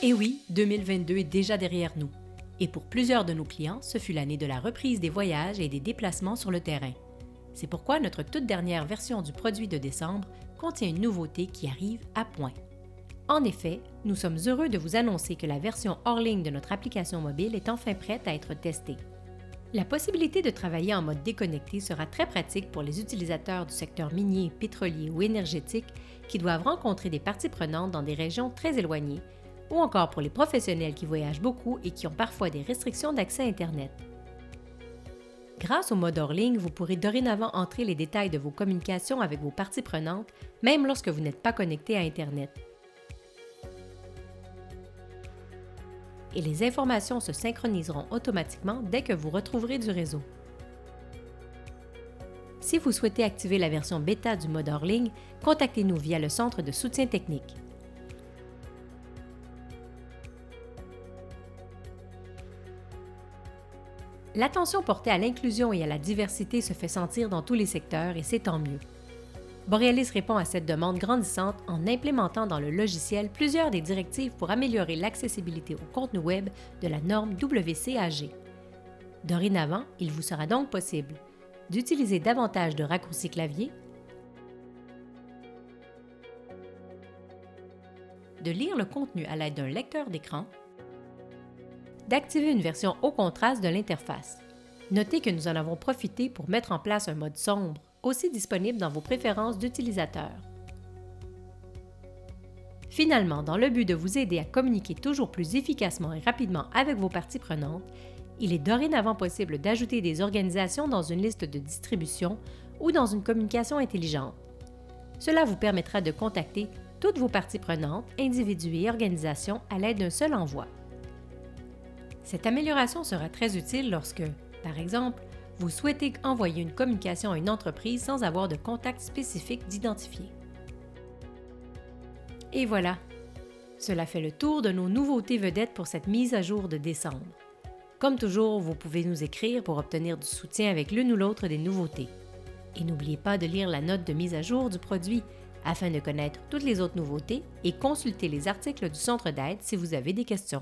Et oui, 2022 est déjà derrière nous. Et pour plusieurs de nos clients, ce fut l'année de la reprise des voyages et des déplacements sur le terrain. C'est pourquoi notre toute dernière version du produit de décembre contient une nouveauté qui arrive à point. En effet, nous sommes heureux de vous annoncer que la version hors ligne de notre application mobile est enfin prête à être testée. La possibilité de travailler en mode déconnecté sera très pratique pour les utilisateurs du secteur minier, pétrolier ou énergétique qui doivent rencontrer des parties prenantes dans des régions très éloignées, ou encore pour les professionnels qui voyagent beaucoup et qui ont parfois des restrictions d'accès à Internet. Grâce au mode hors ligne, vous pourrez dorénavant entrer les détails de vos communications avec vos parties prenantes, même lorsque vous n'êtes pas connecté à Internet. Et les informations se synchroniseront automatiquement dès que vous retrouverez du réseau. Si vous souhaitez activer la version bêta du mode hors ligne, contactez-nous via le centre de soutien technique. L'attention portée à l'inclusion et à la diversité se fait sentir dans tous les secteurs et c'est tant mieux. Borealis répond à cette demande grandissante en implémentant dans le logiciel plusieurs des directives pour améliorer l'accessibilité au contenu web de la norme WCAG. Dorénavant, il vous sera donc possible d'utiliser davantage de raccourcis clavier, de lire le contenu à l'aide d'un lecteur d'écran, d'activer une version haut contraste de l'interface. Notez que nous en avons profité pour mettre en place un mode sombre, aussi disponible dans vos préférences d'utilisateur. Finalement, dans le but de vous aider à communiquer toujours plus efficacement et rapidement avec vos parties prenantes, il est dorénavant possible d'ajouter des organisations dans une liste de distribution ou dans une communication intelligente. Cela vous permettra de contacter toutes vos parties prenantes, individus et organisations à l'aide d'un seul envoi. Cette amélioration sera très utile lorsque, par exemple, vous souhaitez envoyer une communication à une entreprise sans avoir de contact spécifique d'identifier. Et voilà, cela fait le tour de nos nouveautés vedettes pour cette mise à jour de décembre. Comme toujours, vous pouvez nous écrire pour obtenir du soutien avec l'une ou l'autre des nouveautés. Et n'oubliez pas de lire la note de mise à jour du produit afin de connaître toutes les autres nouveautés et consulter les articles du centre d'aide si vous avez des questions.